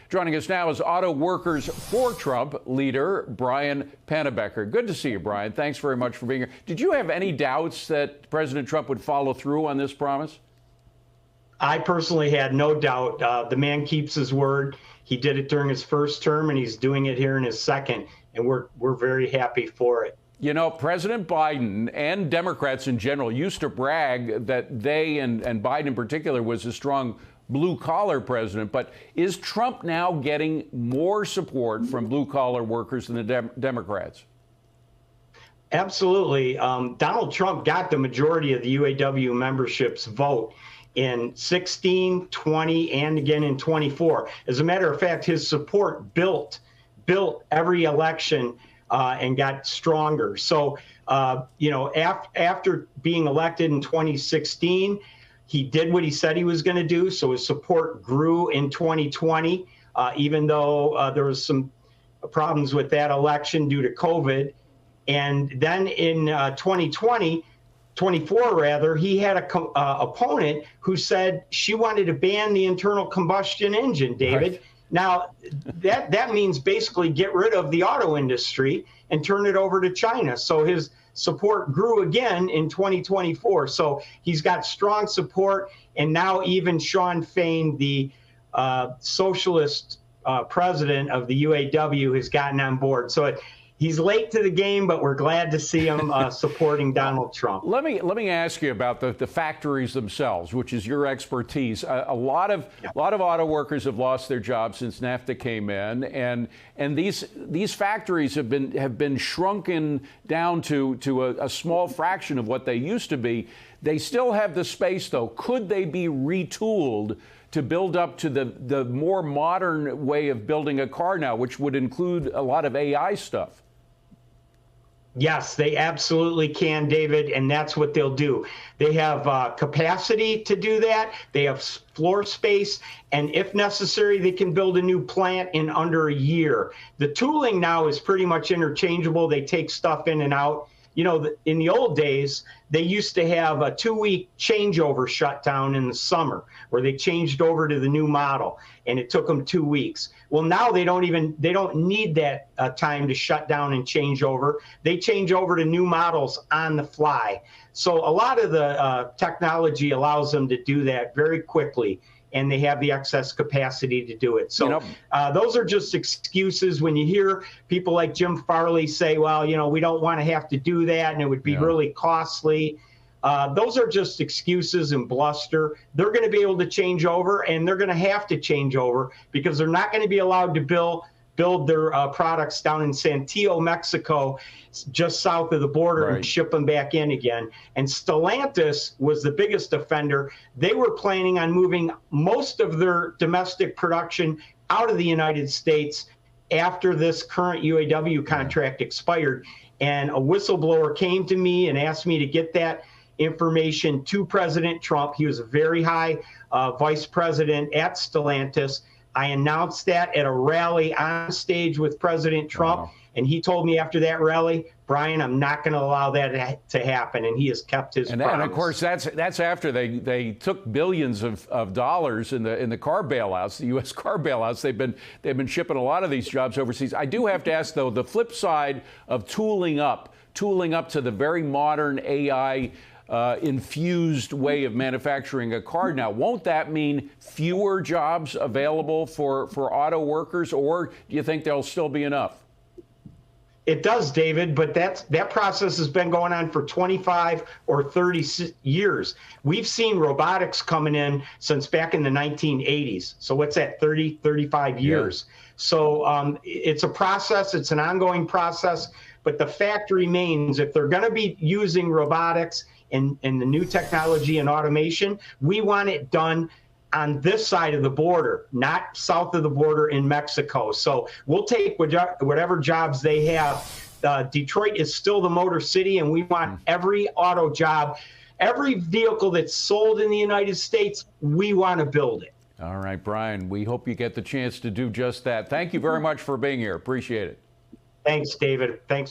Joining us now is Auto Workers for Trump leader Brian Panebecker. Good to see you, Brian. Thanks very much for being here. Did you have any doubts that President Trump would follow through on this promise? I personally had no doubt. The man keeps his word. He did it during his first term, and he's doing it here in his second, and we're very happy for it. You know, President Biden and Democrats in general used to brag that they, and Biden in particular, was a strong blue-collar president. But is Trump now getting more support from blue-collar workers than the Democrats? Absolutely. Donald Trump got the majority of the UAW membership's vote in 16, 20, and again in 24. As a matter of fact, his support built every election and got stronger. So, after being elected in 2016, he did what he said he was going to do. So his support grew in 2020, even though there was some problems with that election due to COVID. And then in 2024 rather, he had a opponent who said she wanted to ban the internal combustion engine, David. Right. Now, that means basically get rid of the auto industry and turn it over to China. So his support grew again in 2024. So he's got strong support. And now even Shawn Fain, the socialist president of the UAW, has gotten on board. So he's late to the game, but we're glad to see him supporting Donald Trump. Let me ask you about the factories themselves, which is your expertise. A lot of auto workers have lost their jobs since NAFTA came in, and these factories have been shrunken down to a small fraction of what they used to be. They still have the space, though. Could they be retooled to build up to the more modern way of building a car now, which would include a lot of AI stuff? Yes, they absolutely can, David, and that's what they'll do. They have capacity to do that. They have floor space, and if necessary, they can build a new plant in under a year. The tooling now is pretty much interchangeable. They take stuff in and out. You know, in the old days, they used to have a 2-week changeover shutdown in the summer where they changed over to the new model, and it took them 2 weeks. Well, now they don't need that time to shut down and change over. They change over to new models on the fly. So a lot of the technology allows them to do that very quickly, and they have the excess capacity to do it. So those are just excuses. When you hear people like Jim Farley say, well, we don't want to have to do that and it would be really costly. Those are just excuses and bluster. They're going to be able to change over, and they're going to have to change over because they're not going to be allowed to build their products down in Saltillo, Mexico, just south of the border, and ship them back in again. And Stellantis was the biggest offender. They were planning on moving most of their domestic production out of the United States after this current UAW contract expired. And a whistleblower came to me and asked me to get that information to President Trump. He was a very high vice president at Stellantis. I announced that at a rally on stage with President Trump, and he told me after that rally, Brian, I'm not going to allow that to happen, and he has kept his promise. And of course, that's after they took billions of dollars in the car bailouts, the U.S. car bailouts. They've been shipping a lot of these jobs overseas. I do have to ask, though, the flip side of tooling up to the very modern AI infused way of manufacturing a car now. Won't that mean fewer jobs available for auto workers, or do you think there'll still be enough? It does, David, but that process has been going on for 25 or 30 years. We've seen robotics coming in since back in the 1980s. So what's that, 30, 35 years? Yeah. So it's a process. It's an ongoing process. But the fact remains, if they're going to be using robotics and the new technology and automation, we want it done on this side of the border, not south of the border in Mexico. So we'll take whatever jobs they have. Detroit is still the Motor City, and we want every auto job, every vehicle that's sold in the United States, we want to build it. All right, Brian, we hope you get the chance to do just that. Thank you very much for being here. Appreciate it. Thanks, David. Thanks.